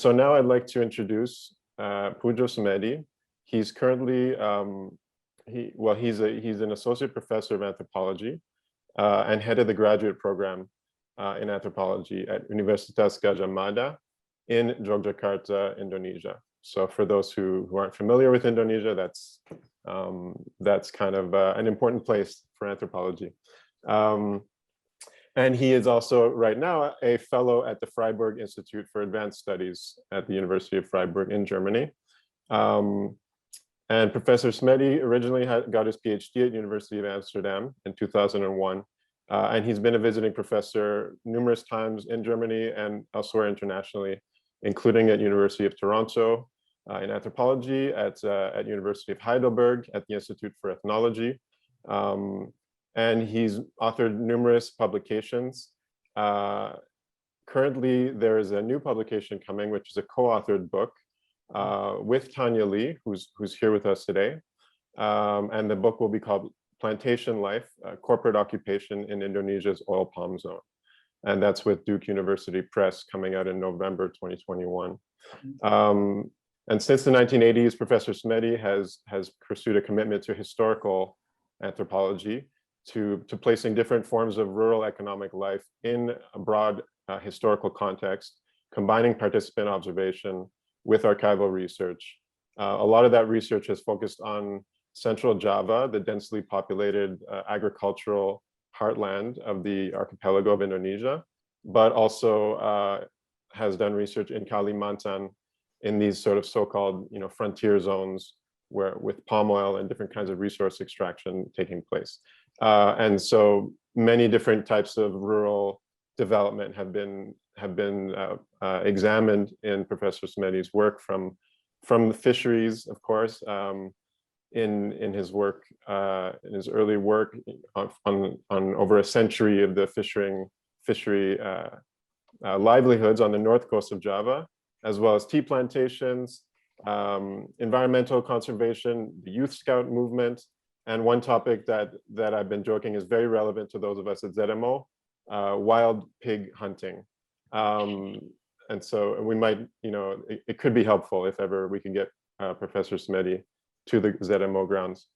So now I'd like to introduce Pujo Semedi. He's currently, he's an associate professor of anthropology and head of the graduate program in anthropology at Universitas Gadjah Mada in Yogyakarta, Indonesia. So for those who aren't familiar with Indonesia, that's kind of an important place for anthropology. And he is also right now a fellow at the Freiburg Institute for Advanced Studies at the University of Freiburg in Germany. And Professor Semedi originally got his PhD at University of Amsterdam in 2001. And he's been a visiting professor numerous times in Germany and elsewhere internationally, including at University of Toronto in anthropology, at University of Heidelberg, at the Institute for Ethnology. And he's authored numerous publications. Currently, there is a new publication coming, which is a co-authored book with Tanya Lee, who's here with us today. And the book will be called Plantation Life, Corporate Occupation in Indonesia's Oil Palm Zone. And that's with Duke University Press coming out in November 2021. And since the 1980s, Professor Semedi has pursued a commitment to historical anthropology, to placing different forms of rural economic life in a broad historical context, combining participant observation with archival research. A lot of that research has focused on central Java, the densely populated agricultural heartland of the archipelago of Indonesia, but also has done research in Kalimantan in these sort of so-called frontier zones where with palm oil and different kinds of resource extraction taking place. And so many different types of rural development have been examined in Professor Semedi's work, from the fisheries, of course, in his work, in his early work on over a century of the fishery livelihoods on the north coast of Java, as well as tea plantations, environmental conservation, the Youth Scout movement, and one topic that I've been joking is very relevant to those of us at ZMO, wild pig hunting. And so we might, it could be helpful if ever we can get Professor Semedi to the ZMO grounds.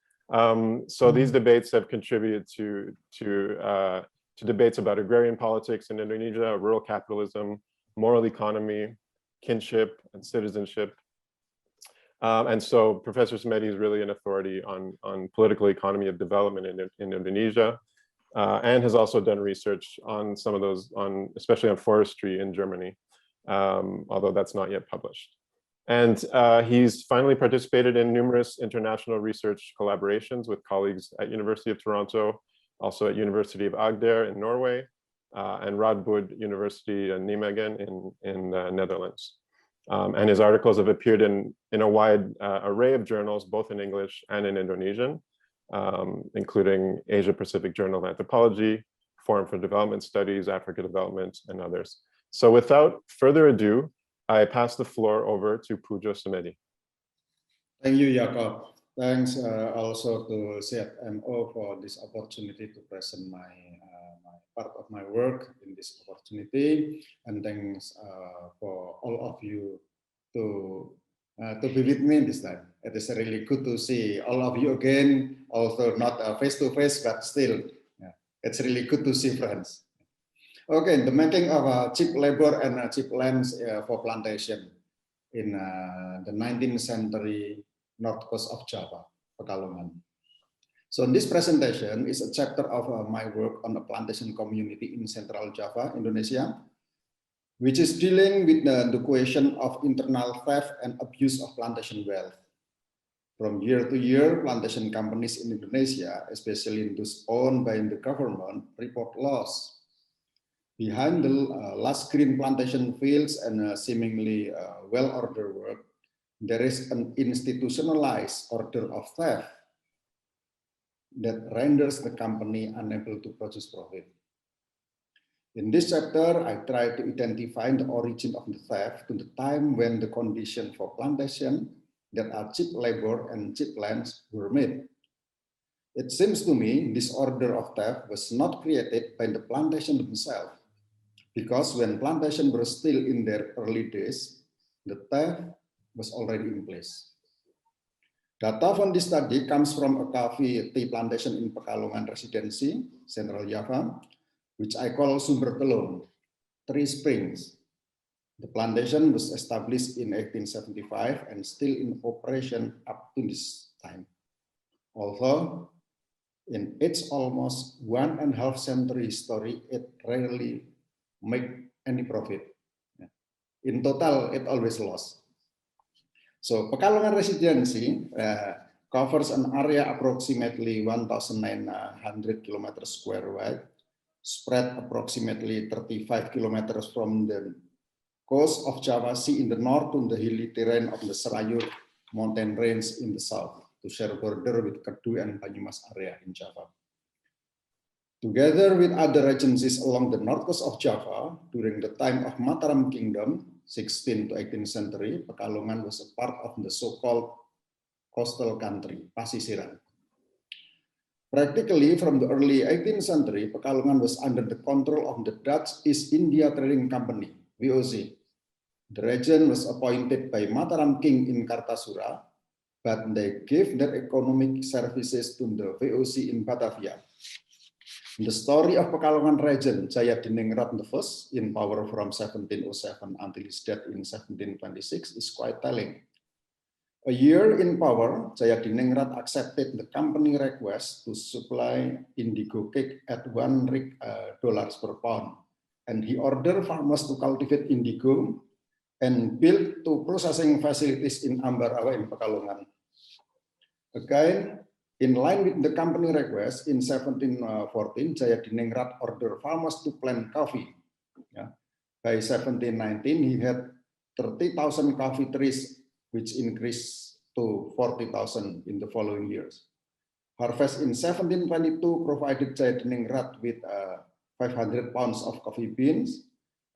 So these debates have contributed to debates about agrarian politics in Indonesia, rural capitalism, moral economy, kinship, and citizenship. And so Professor Semedi is really an authority on political economy of development in Indonesia, and has also done research on some of those, especially on forestry in Germany, although that's not yet published. And he's finally participated in numerous international research collaborations with colleagues at University of Toronto, also at University of Agder in Norway, and Radboud University in Nijmegen in the Netherlands. And his articles have appeared in a wide array of journals, both in English and in Indonesian, including Asia Pacific Journal of Anthropology, Forum for Development Studies, Africa Development, and others. So without further ado, I pass the floor over to Pujo Semedi. Thank you, Jacob. Thanks also to ZMO for this opportunity to present my part of my work in this opportunity, and thanks for all of you to be with me this time. It is really good to see all of you again, although not face to face, but still, it's really good to see friends. Okay, the making of cheap labor and cheap lands for plantation in the 19th century north coast of Java, Pekalongan. So this presentation is a chapter of my work on the plantation community in Central Java, Indonesia, which is dealing with the question of internal theft and abuse of plantation wealth. From year to year, plantation companies in Indonesia, especially those owned by the government, report loss. Behind the lush green plantation fields and seemingly well-ordered work, there is an institutionalized order of theft that renders the company unable to produce profit. In this chapter, I try to identify the origin of the theft to the time when the condition for plantation that are cheap labor and cheap lands were made. It seems to me this order of theft was not created by the plantation themselves, because when plantations were still in their early days, the theft was already in place. Data from this study comes from a coffee tea plantation in Pekalongan Residency, Central Java, which I call Sumber Telung, 3 Springs. The plantation was established in 1875 and still in operation up to this time. Although in its almost 1.5 century history, it rarely made any profit. In total, it always lost. So Pekalongan Residency covers an area approximately 1,900 kilometers square wide, spread approximately 35 kilometers from the coast of Java Sea in the north to the hilly terrain of the Serayur mountain range in the south, to share border with Kedu and Banyumas area in Java. Together with other regencies along the north coast of Java, during the time of Mataram Kingdom, 16th to 18th century, Pekalongan was a part of the so-called coastal country, Pasisiran. Practically from the early 18th century, Pekalongan was under the control of the Dutch East India Trading Company, VOC. The region was appointed by Mataram King in Kartasura, but they gave their economic services to the VOC in Batavia. The story of Pekalongan region, Jayadiningrat I, in power from 1707 until his death in 1726, is quite telling. A year in power, Jayadiningrat accepted the company request to supply indigo cake at $1 per pound, and he ordered farmers to cultivate indigo and build 2 processing facilities in Ambarawa in Pekalongan. Again, in line with the company request, in 1714, Jayadiningrat ordered farmers to plant coffee. By 1719, he had 30,000 coffee trees, which increased to 40,000 in the following years. Harvest in 1722 provided Jayadiningrat with 500 pounds of coffee beans,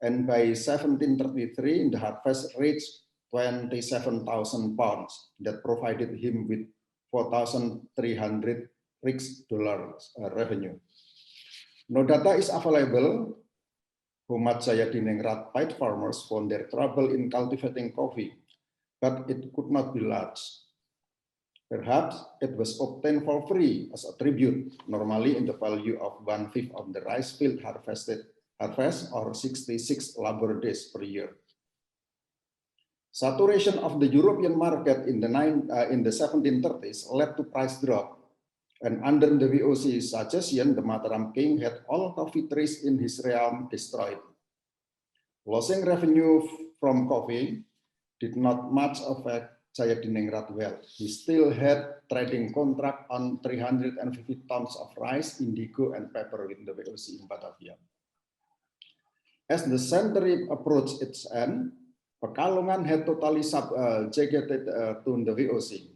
and by 1733, the harvest reached 27,000 pounds that provided him with $4,300 revenue. No data is available how much Jayadiningrat paid farmers for their trouble in cultivating coffee, but it could not be large. Perhaps it was obtained for free as a tribute, normally in the value of 1/5 of the rice field harvest or 66 labor days per year. Saturation of the European market in the 1730s led to price drop, and under the VOC's suggestion, the Mataram King had all coffee trees in his realm destroyed. Losing revenue from coffee did not much affect Jayadiningrat well. He still had trading contract on 350 tons of rice, indigo, and pepper with the VOC in Batavia. As the century approached its end, Pekalongan had totally subjugated to the VOC.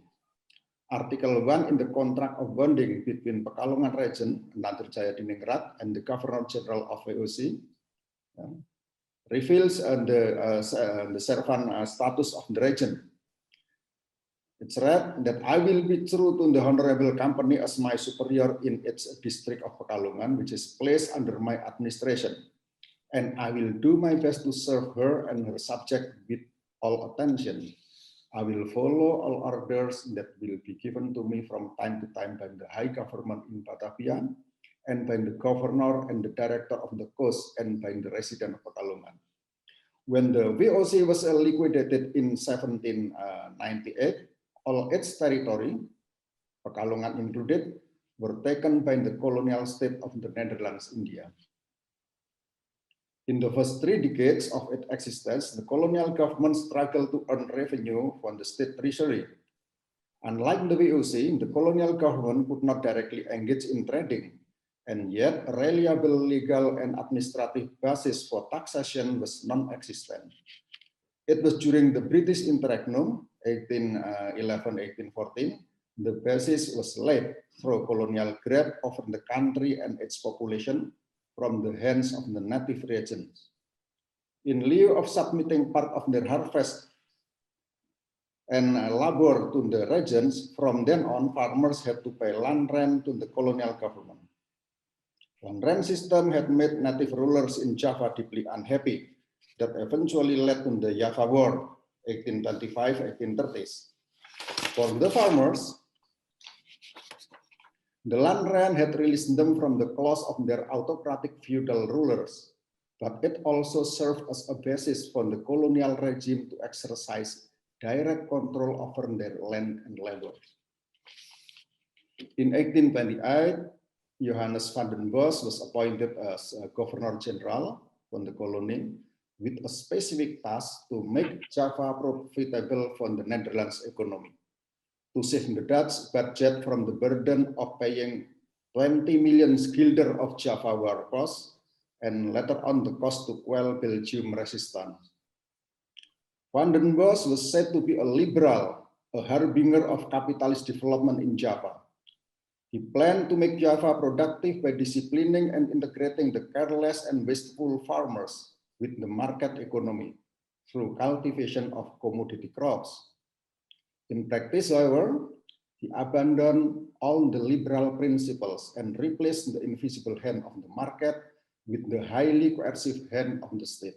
Article 1 in the contract of bonding between Pekalongan region, another Jayadiningrat, and the Governor General of VOC reveals the servant status of the region. It's read that I will be true to the Honorable Company as my superior in its district of Pekalongan, which is placed under my administration. And I will do my best to serve her and her subject with all attention. I will follow all orders that will be given to me from time to time by the High Government in Batavia, and by the Governor and the Director of the Coast, and by the resident of Pekalongan. When the VOC was liquidated in 1798, all its territory, Pekalongan included, were taken by the colonial state of the Netherlands, India. In the first 3 decades of its existence, the colonial government struggled to earn revenue from the state treasury. Unlike the VOC, the colonial government could not directly engage in trading, and yet a reliable legal and administrative basis for taxation was non-existent. It was during the British interregnum, 1811-1814, the basis was laid through colonial grab over the country and its population from the hands of the native regions. In lieu of submitting part of their harvest and labor to the regions, from then on, farmers had to pay land rent to the colonial government. Land rent system had made native rulers in Java deeply unhappy, that eventually led to the Java War, 1825, 1830s. For the farmers, the land rent had released them from the claws of their autocratic feudal rulers, but it also served as a basis for the colonial regime to exercise direct control over their land and labor. In 1828, Johannes van den Bos was appointed as Governor General from the colony with a specific task to make Java profitable for the Netherlands economy, to save the Dutch budget from the burden of paying 20 million guilder of Java war costs, and later on the cost to quell Belgium resistance. Van den Bos was said to be a liberal, a harbinger of capitalist development in Java. He planned to make Java productive by disciplining and integrating the careless and wasteful farmers with the market economy through cultivation of commodity crops. In practice, however, he abandoned all the liberal principles and replaced the invisible hand of the market with the highly coercive hand of the state.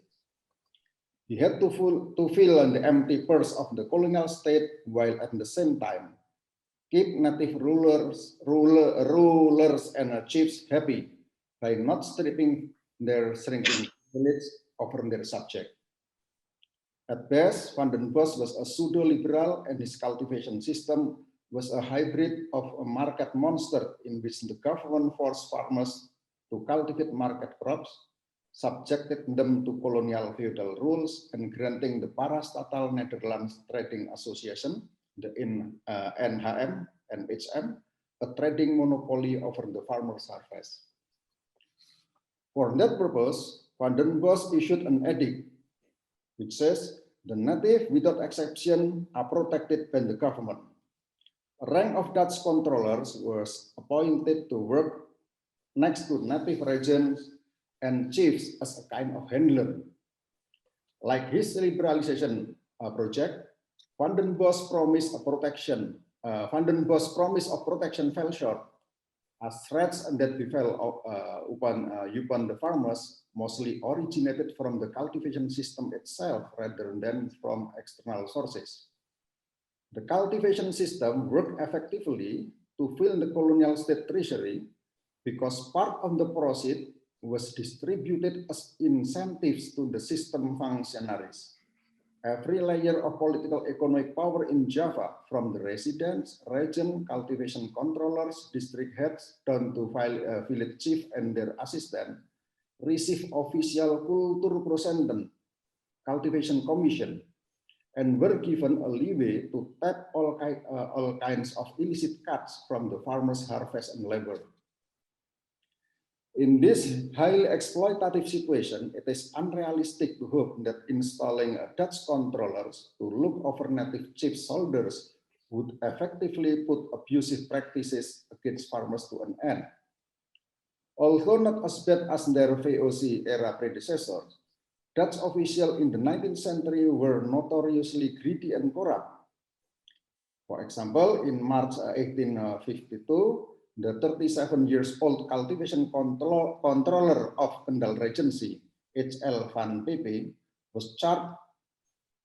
He had to fill the empty purse of the colonial state while at the same time keep native rulers and chiefs happy by not stripping their shrinking village over their subject. At best, Van den Bos was a pseudo-liberal, and his cultivation system was a hybrid of a market monster in which the government forced farmers to cultivate market crops, subjected them to colonial feudal rules, and granting the parastatal Netherlands Trading Association, the NHM, a trading monopoly over the farmer's harvest. For that purpose, Van den Bos issued an edict which says the native, without exception, are protected by the government. A rank of Dutch controllers was appointed to work next to native regents and chiefs as a kind of handler. Like his liberalization project, Van den Bos promise of protection fell short, as threats that befell upon the farmers mostly originated from the cultivation system itself rather than from external sources. The cultivation system worked effectively to fill the colonial state treasury because part of the proceeds was distributed as incentives to the system functionaries. Every layer of political economic power in Java, from the residents, regent, cultivation controllers, district heads, down to village chief and their assistant, received official Kulturprocenten, cultivation commission, and were given a leeway to tap all kinds of illicit cuts from the farmers' harvest and labor. In this highly exploitative situation, it is unrealistic to hope that installing Dutch controllers to look over native chief soldiers would effectively put abusive practices against farmers to an end. Although not as bad as their VOC era predecessors, Dutch officials in the 19th century were notoriously greedy and corrupt. For example, in March 1852, the 37-year-old cultivation controller of Kendal Regency, H.L. van Pepe, was charged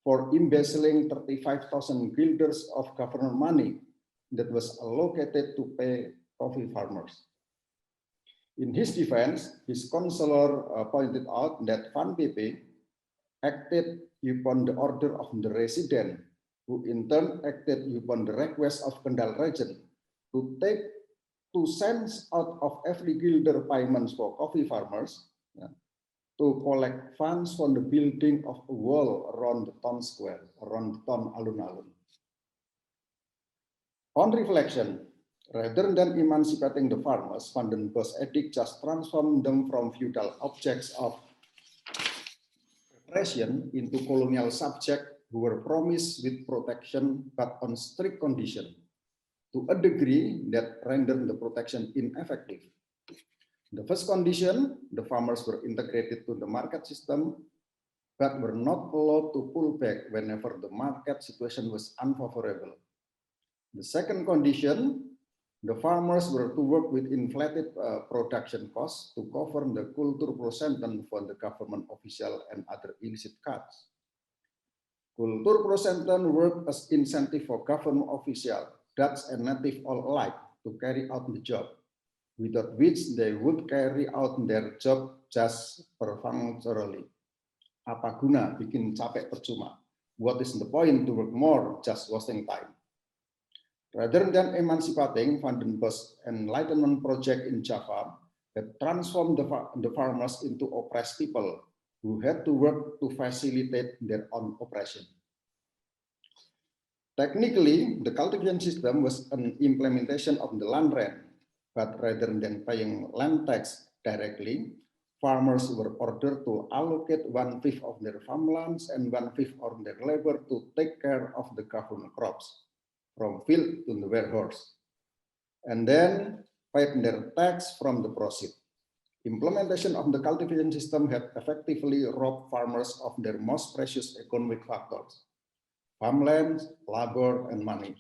for embezzling 35,000 guilders of government money that was allocated to pay coffee farmers. In his defense, his counselor pointed out that Van Pepe acted upon the order of the resident, who in turn acted upon the request of Kendal Regent to take 2 cents out of every guilder payments for coffee farmers to collect funds for the building of a wall around the town square, around the town alun-alun. On reflection, rather than emancipating the farmers, Van den Bos edict just transformed them from feudal objects of oppression into colonial subjects who were promised with protection but on strict condition, to a degree that rendered the protection ineffective. The first condition, the farmers were integrated to the market system, but were not allowed to pull back whenever the market situation was unfavorable. The second condition, the farmers were to work with inflated production costs to cover the Kulturprocenten for the government official and other illicit cuts. Kulturprocenten work as incentive for government officials, Dutch and native all alike, to carry out the job, without which they would carry out their job just perfunctorily. Apa guna bikin capek percuma? What is the point to work more, just wasting time? Rather than emancipating, Van den Bosch's Enlightenment project in Java that transformed the farmers into oppressed people who had to work to facilitate their own oppression. Technically, the cultivation system was an implementation of the land rent, but rather than paying land tax directly, farmers were ordered to allocate 1/5 of their farmlands and 1/5 of their labor to take care of the government crops, from field to the warehouse, and then paid their tax from the proceed. Implementation of the cultivation system had effectively robbed farmers of their most precious economic factors: farmlands, labor, and money.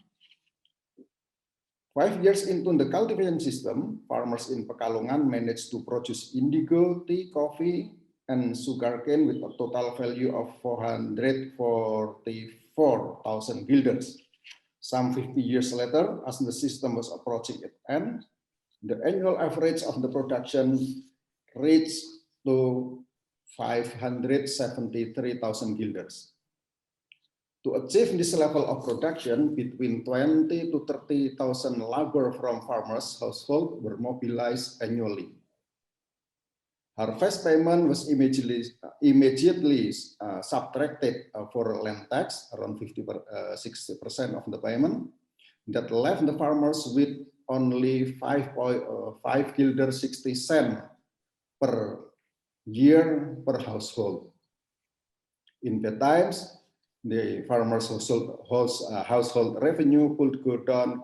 5 years into the cultivation system, farmers in Pekalongan managed to produce indigo, tea, coffee, and sugarcane with a total value of 444,000 guilders. Some 50 years later, as the system was approaching its end, the annual average of the production reached to 573,000 guilders. To achieve this level of production, between 20 to 30,000 labor from farmers' households were mobilized annually. Harvest payment was immediately subtracted for land tax, around 60% of the payment, that left the farmers with only 5 guilder 60 cents per year per household. In the times, the farmers' household revenue could go down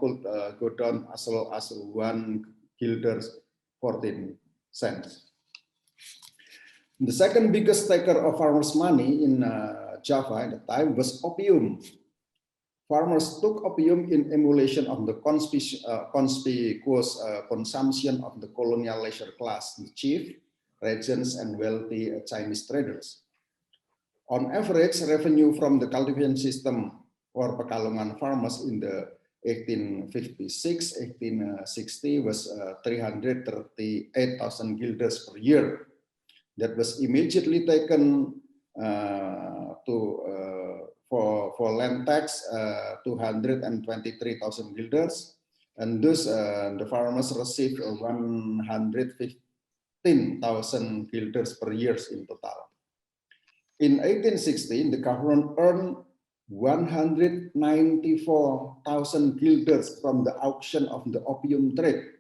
as low as 1 guilder 14 cents. The second biggest taker of farmers' money in Java at the time was opium. Farmers took opium in emulation of the conspicuous consumption of the colonial leisure class, the chief, regents, and wealthy Chinese traders. On average, revenue from the cultivation system for Pekalongan farmers in the 1856-1860 was 338,000 guilders per year. That was immediately taken for land tax, 223,000 guilders, and thus the farmers received 115,000 guilders per year in total. In 1816, the government earned 194,000 guilders from the auction of the opium trade.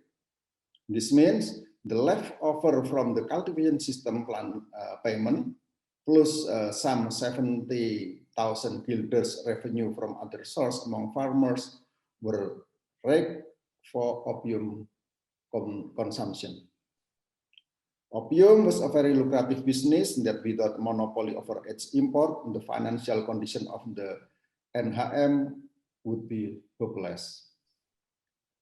This means the leftover from the cultivation system plan payment plus some 70,000 guilders revenue from other sources among farmers were raked for opium consumption. Opium was a very lucrative business that without monopoly over its import, the financial condition of the NHM would be hopeless.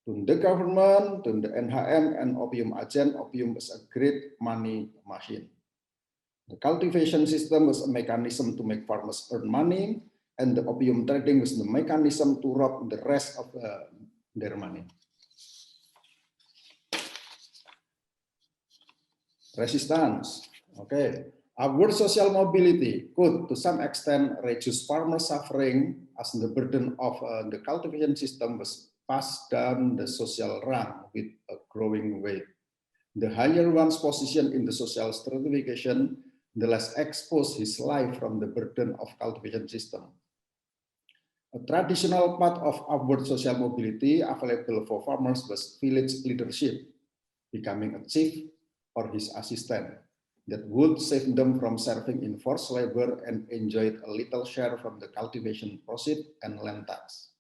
To the government, to the NHM and opium agent, opium was a great money machine. The cultivation system was a mechanism to make farmers earn money, and the opium trading was the mechanism to rob the rest of their money. Resistance. Okay. Upward social mobility could, to some extent, reduce farmers' suffering as the burden of the cultivation system was passed down the social rank with a growing weight. The higher one's position in the social stratification, the less exposed his life from the burden of cultivation system. A traditional part of upward social mobility available for farmers was village leadership, becoming a chief or his assistant, that would save them from serving in forced labor and enjoyed a little share from the cultivation proceeds and land tax.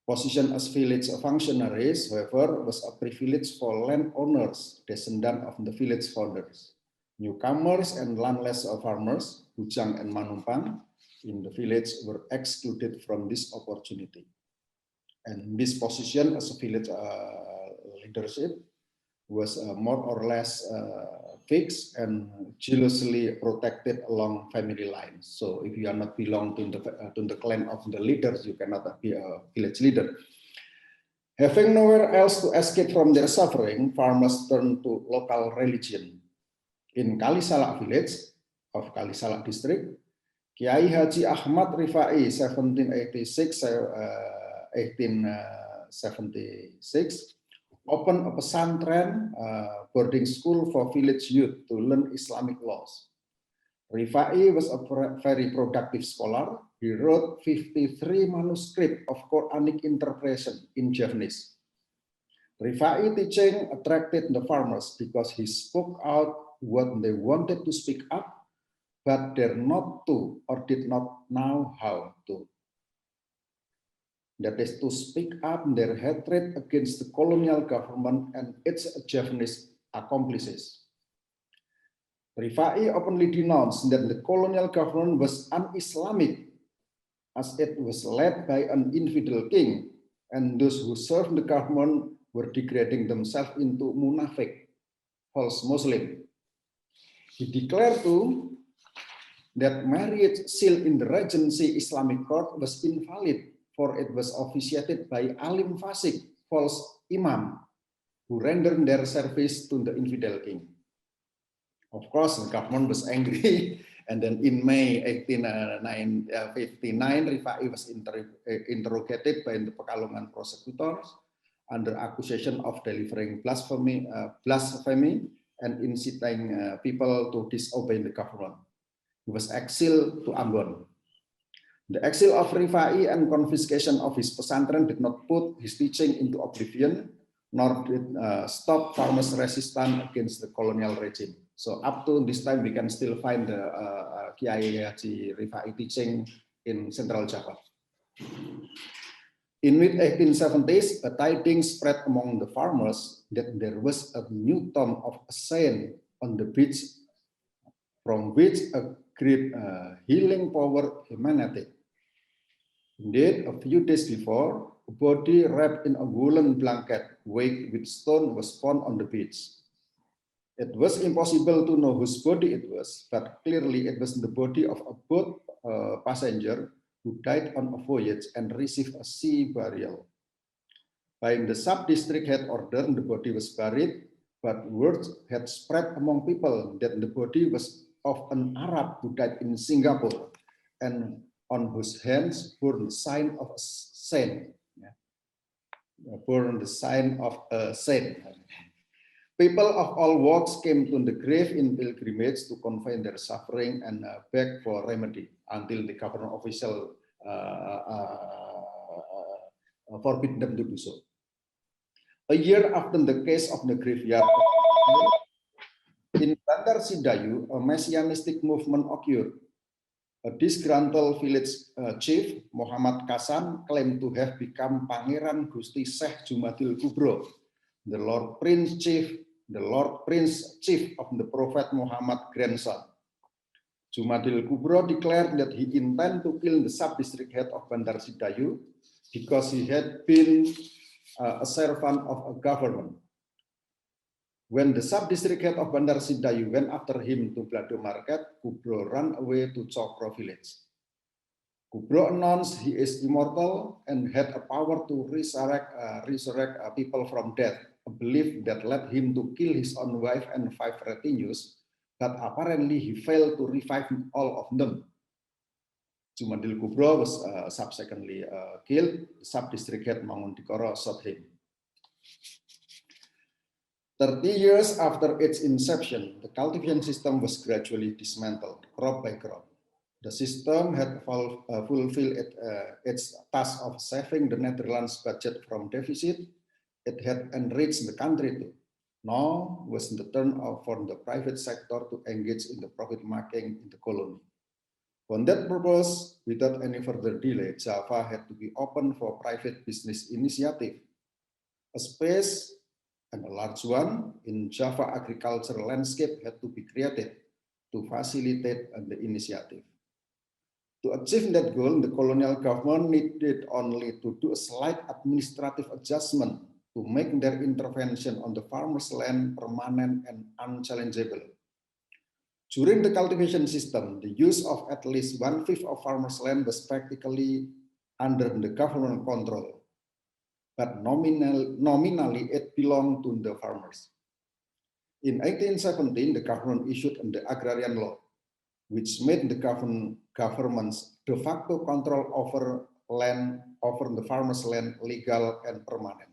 Position as village functionaries, however, was a privilege for landowners, descendants of the village founders. Newcomers and landless farmers, Bujang and Manumpang, in the village were excluded from this opportunity. And this position as a village leadership was more or less fixed and jealously protected along family lines. So if you are not belong to the clan of the leaders, you cannot be a village leader. Having nowhere else to escape from their suffering, farmers turned to local religion. In Kalisalak village of Kalisalak district, Kiai Haji Ahmad Rifai 1876 opened a pesantren boarding school for village youth to learn Islamic laws. Rifai was a very productive scholar. He wrote 53 manuscripts of Quranic interpretation in Javanese. Rifai teaching attracted the farmers because he spoke out what they wanted to speak up, but dared not to or did not know how to. That is to speak up their hatred against the colonial government and its Javanese accomplices. Rifai openly denounced that the colonial government was un-Islamic as it was led by an infidel king, and those who served the government were degrading themselves into munafik, false Muslim. He declared too that marriage sealed in the Regency Islamic court was invalid, for it was officiated by alim fasik, false imam, who rendered their service to the infidel king. Of course, the government was angry, and then in May 1859, Rifai was interrogated by the Pekalongan prosecutors under accusation of delivering blasphemy and inciting people to disobey the government. He was exiled to Ambon. The exile of Rifai and confiscation of his pesantren did not put his teaching into oblivion, nor did stop farmers' resistance against the colonial regime. So up to this time, we can still find the Kiai Haji Rifai teaching in Central Java. In mid-1870s, a tidings spread among the farmers that there was a new tomb of a saint on the beach, from which a great healing power emanated. Indeed, a few days before, a body wrapped in a woolen blanket weighted with stone was found on the beach. It was impossible to know whose body it was, but clearly it was the body of a boat passenger who died on a voyage and received a sea burial. By the sub-district had ordered, the body was buried, but word had spread among people that the body was of an Arab who died in Singapore and on whose hands bore the sign of a saint. Bore the sign of a saint. People of all walks came to the grave in pilgrimage to convey their suffering and beg for remedy until the government official forbid them to do so. A year after the case of the graveyard, in Bandar Sidayu, a messianistic movement occurred. A disgruntled village chief, Muhammad Kasan, claimed to have become Pangeran Gusti Syekh Jumadil Kubro, the Lord Prince Chief of the Prophet Muhammad grandson. Jumadil Kubro declared that he intended to kill the sub-district head of Bandar Sidayu because he had been a servant of a government. When the sub-district head of Bandar Sidayu went after him to Blado Market, Kubro ran away to Cokro village. Kubro announced he is immortal and had a power to resurrect people from death, a belief that led him to kill his own wife and 5 retinues, but apparently he failed to revive all of them. Jumadil Kubro was subsequently killed. The sub-district head Manguntikoro shot him. 30 years after its inception, the cultivation system was gradually dismantled, crop by crop. The system had fulfilled its task of saving the Netherlands budget from deficit. It had enriched the country too. Now was the turn for the private sector to engage in the profit-making in the colony. For that purpose, without any further delay, Java had to be open for private business initiative. A space, and a large one, in Java agricultural landscape had to be created to facilitate the initiative. To achieve that goal, the colonial government needed only to do a slight administrative adjustment to make their intervention on the farmers' land permanent and unchallengeable. During the cultivation system, the use of at least 1/5 of farmers' land was practically under the government control, but nominally it belonged to the farmers. In 1817, the government issued the Agrarian Law, which made the government's de facto control over the farmers' land legal and permanent.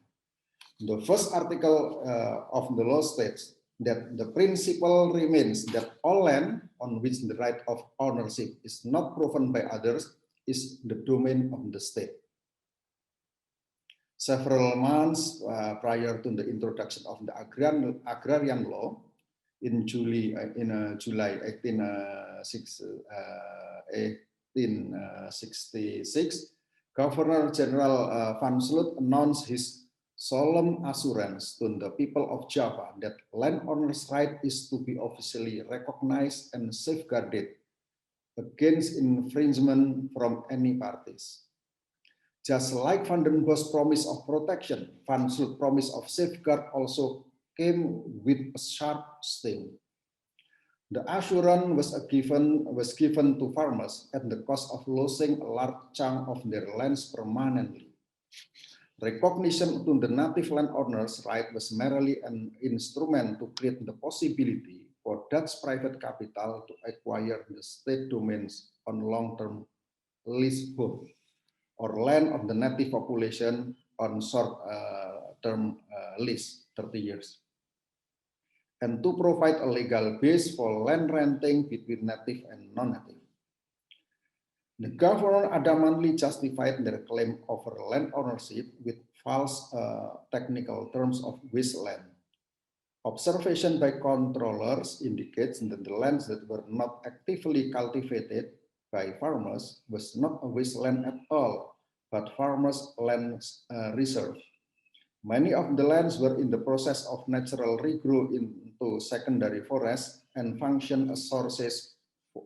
The first article of the law states that the principle remains that all land on which the right of ownership is not proven by others is the domain of the state. Several months prior to the introduction of the Agrarian Law, in July 1866, Governor General Van Sloot announced his solemn assurance to the people of Java that landowners' right is to be officially recognized and safeguarded against infringement from any parties. Just like Van den Bosch's promise of protection, Van Sloot's promise of safeguard also came with a sharp sting. The assurance was given to farmers at the cost of losing a large chunk of their lands permanently. Recognition to the native landowners' right was merely an instrument to create the possibility for Dutch private capital to acquire the state domains on long-term leasehold, or land of the native population on short-term lease, 30 years. And to provide a legal base for land renting between native and non-native. The government adamantly justified their claim over land ownership with false technical terms of wasteland. Observation by controllers indicates that the lands that were not actively cultivated by farmers was not a wasteland at all, but farmers' land reserve. Many of the lands were in the process of natural regrowth into secondary forests and function as sources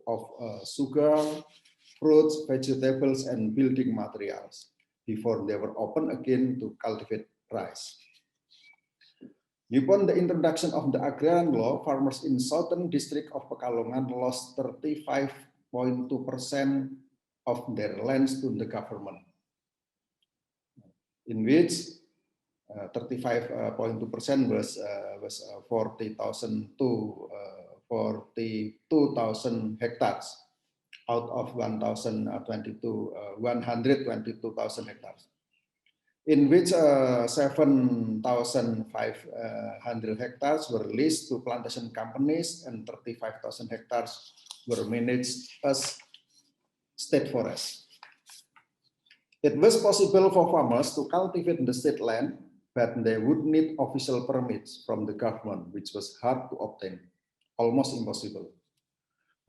of sugar, fruits, vegetables, and building materials before they were opened again to cultivate rice. Upon the introduction of the Agrarian Law, farmers in southern district of Pekalongan lost 35.2% of their lands to the government, in which 35.2% was 40,000 to 42,000 hectares out of 122,000 hectares, in which 7,500 hectares were leased to plantation companies and 35,000 hectares were managed as state forests. It was possible for farmers to cultivate the state land, but they would need official permits from the government, which was hard to obtain, almost impossible.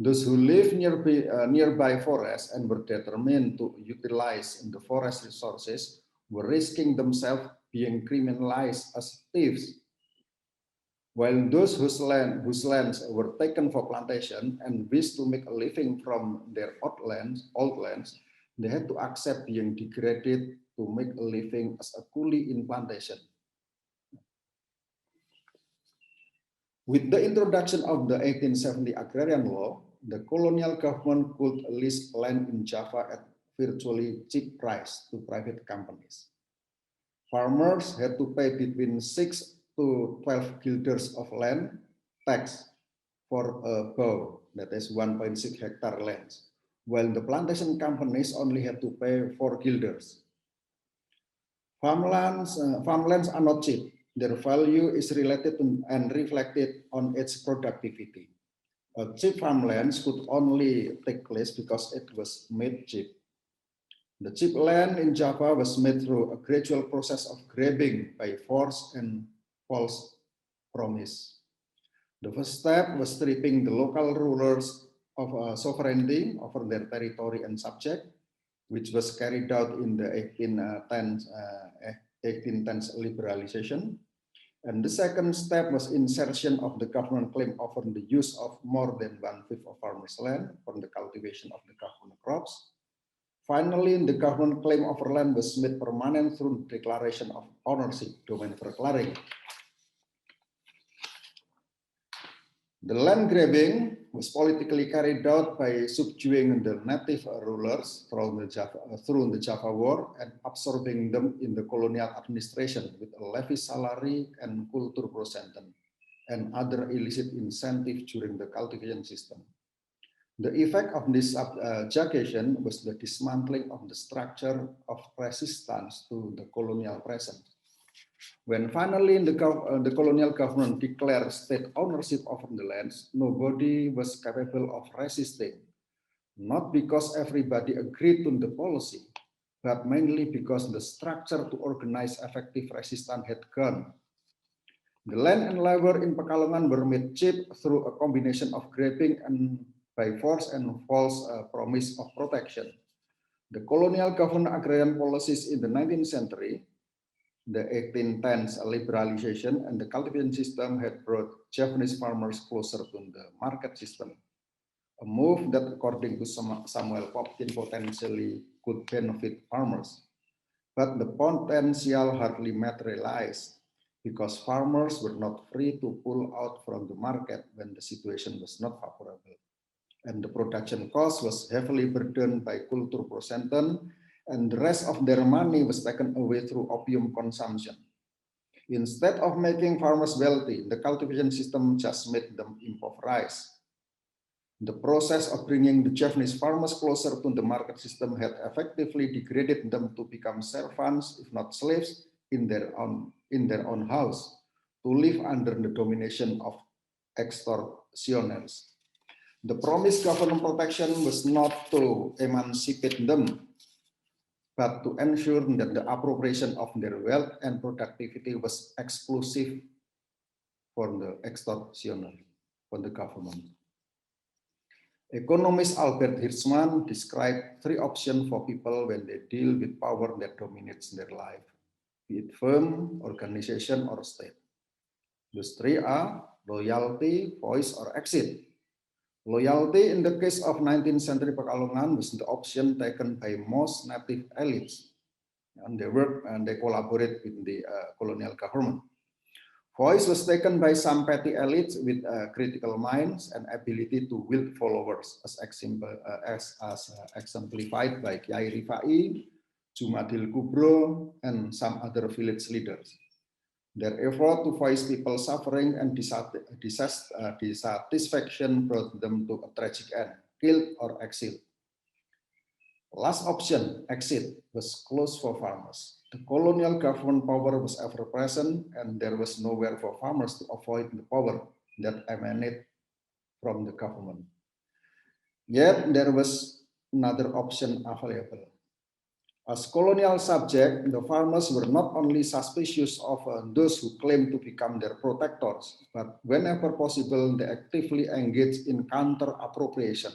Those who live nearby forests and were determined to utilize the forest resources were risking themselves being criminalized as thieves, while those whose lands were taken for plantation and wished to make a living from their old lands, they had to accept being degraded to make a living as a coolie in plantation. With the introduction of the 1870 Agrarian Law, the colonial government could lease land in Java at virtually cheap price to private companies. Farmers had to pay between 6 to 12 guilders of land tax for a bow, that is 1.6 hectare lands, while the plantation companies only had to pay 4 guilders. Farmlands are not cheap. Their value is related to and reflected on its productivity. A cheap farmlands could only take place because it was made cheap. The cheap land in Java was made through a gradual process of grabbing by force and false promise. The first step was stripping the local rulers of sovereignty over their territory and subject, which was carried out in the 1810s Liberalization. And the second step was insertion of the government claim over the use of more than 1/5 of farmers' land for the cultivation of the government crops. Finally, the government claim over land was made permanent through the declaration of ownership, domain verklaring. The land grabbing was politically carried out by subduing the native rulers through the Java War and absorbing them in the colonial administration with a lavish salary and culturprocenten and other illicit incentives during the cultivation system. The effect of this subjugation was the dismantling of the structure of resistance to the colonial presence. When finally the colonial government declared state ownership over the lands, nobody was capable of resisting, not because everybody agreed to the policy, but mainly because the structure to organize effective resistance had gone. The land and labor in Pekalongan were made cheap through a combination of grabbing and by force and false promise of protection. The colonial government agrarian policies in the 19th century, the 1810s liberalization and the cultivation system had brought Javanese farmers closer to the market system, a move that, according to Samuel Popkin, potentially could benefit farmers. But the potential hardly materialized because farmers were not free to pull out from the market when the situation was not favorable. And the production cost was heavily burdened by culturprocenten, and the rest of their money was taken away through opium consumption. Instead of making farmers wealthy, the cultivation system just made them impoverished. The process of bringing the Javanese farmers closer to the market system had effectively degraded them to become servants, if not slaves, in their own house, to live under the domination of extortioners. The promised government protection was not to emancipate them, but to ensure that the appropriation of their wealth and productivity was exclusive for the extortioner, for the government. Economist Albert Hirschman described three options for people when they deal with power that dominates their life, be it firm, organization, or state. Those three are loyalty, voice, or exit. Loyalty in the case of 19th century Pekalongan was the option taken by most native elites, and they work and they collaborate with the colonial government. Voice was taken by some petty elites with critical minds and ability to wield followers, as exemplified by Kiai Rifai, Jumadil Kubro, and some other village leaders. Their effort to voice people's suffering and dissatisfaction brought them to a tragic end, killed or exiled. Last option, exit, was closed for farmers. The colonial government power was ever present, and there was nowhere for farmers to avoid the power that emanated from the government. Yet there was another option available. As colonial subject, the farmers were not only suspicious of those who claimed to become their protectors, but whenever possible, they actively engaged in counter-appropriation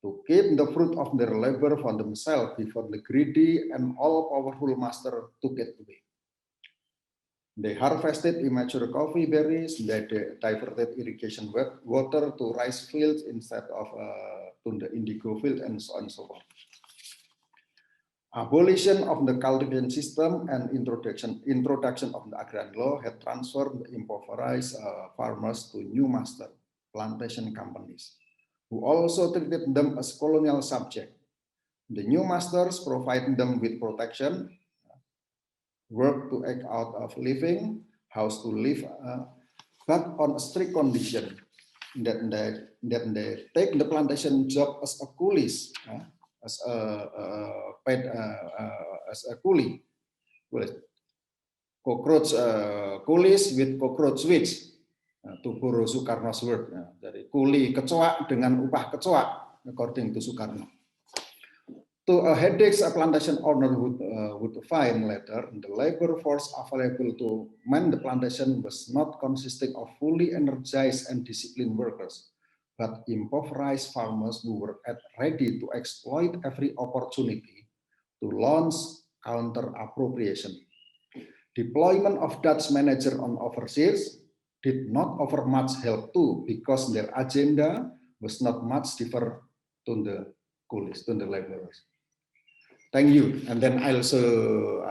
to keep the fruit of their labor for themselves before the greedy and all-powerful master took it away. They harvested immature coffee berries, they diverted irrigation water to rice fields instead of to the indigo field, and so on and so forth. Abolition of the cultivation system and introduction of the Agrarian Law had transferred the impoverished farmers to new master, plantation companies, who also treated them as colonial subject. The new masters provided them with protection, work to act out of living, house to live, but on a strict condition that they take the plantation job as a coolies, as a coolie, cockroach coolies with cockroach wage, to borrow Soekarno's word, dari kuli kecoa dengan upah kecoa, according to Soekarno. To a headaches a plantation owner would find later, the labor force available to man the plantation was not consisting of fully energized and disciplined workers, but impoverished farmers who were ready to exploit every opportunity to launch counter-appropriation. Deployment of Dutch manager on overseas did not offer much help too, because their agenda was not much different to the coolies, to the laborers. Thank you. And then I'll show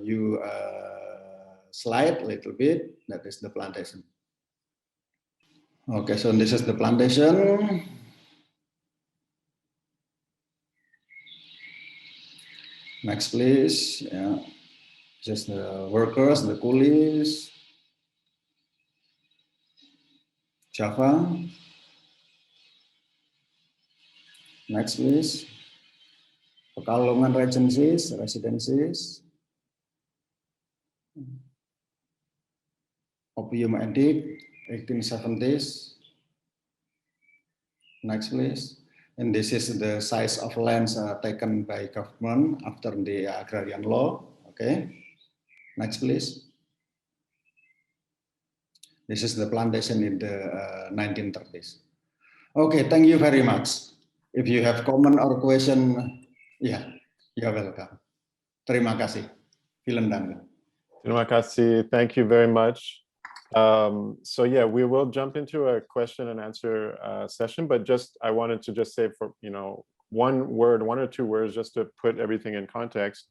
you a slide a little bit. That is the plantation. Okay, so this is the plantation. Next, please. Yeah, just the workers, the coolies. Java. Next, please. Pekalongan regencies, residencies. Opium Edict, 1870s. Next, please. And this is the size of lands taken by government after the Agrarian Law. Okay. Next, please. This is the plantation in the 1930s. Okay, thank you very much. If you have comment or question, yeah, you're welcome. Terima kasih. Vielen Dank. Terima kasih. Thank you very much. So yeah, we will jump into a question and answer session, but I wanted to just say for, one or two words, just to put everything in context.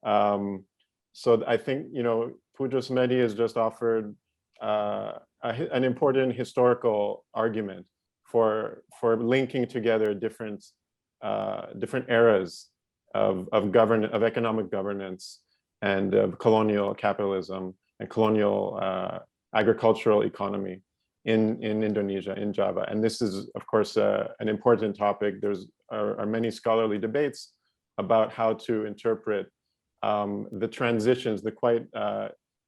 So I think, Pujo Semedi has just offered an important historical argument for linking together different eras of economic governance and of colonial capitalism and colonial agricultural economy in Indonesia, in Java. And this is, of course, an important topic. There are many scholarly debates about how to interpret the transitions, the quite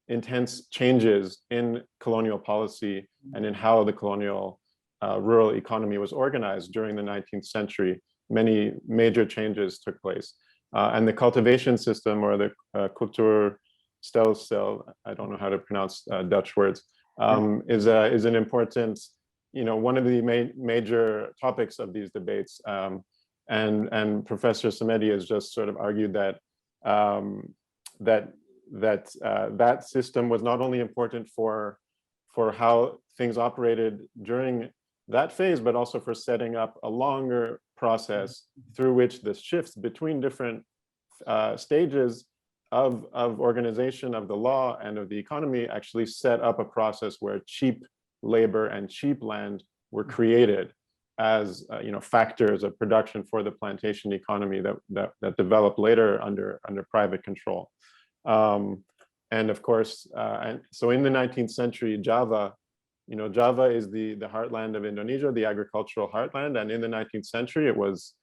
intense changes in colonial policy and in how the colonial rural economy was organized during the 19th century. Many major changes took place. And the cultivation system, or the cultuurstelsel, I don't know how to pronounce Dutch words, is an important, one of the major topics of these debates. And Professor Semedi has just sort of argued that that system was not only important for how things operated during that phase, but also for setting up a longer process through which the shifts between different stages of organization of the law and of the economy actually set up a process where cheap labor and cheap land were created as factors of production for the plantation economy that developed later under private control. And of course, so in the 19th century, Java is the heartland of Indonesia, the agricultural heartland. And in the 19th century, it was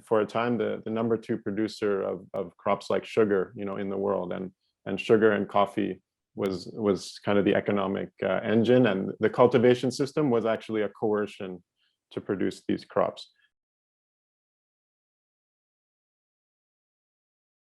for a time, the number 2 producer of crops like sugar, in the world. And sugar and coffee was kind of the economic engine. And the cultivation system was actually a coercion to produce these crops.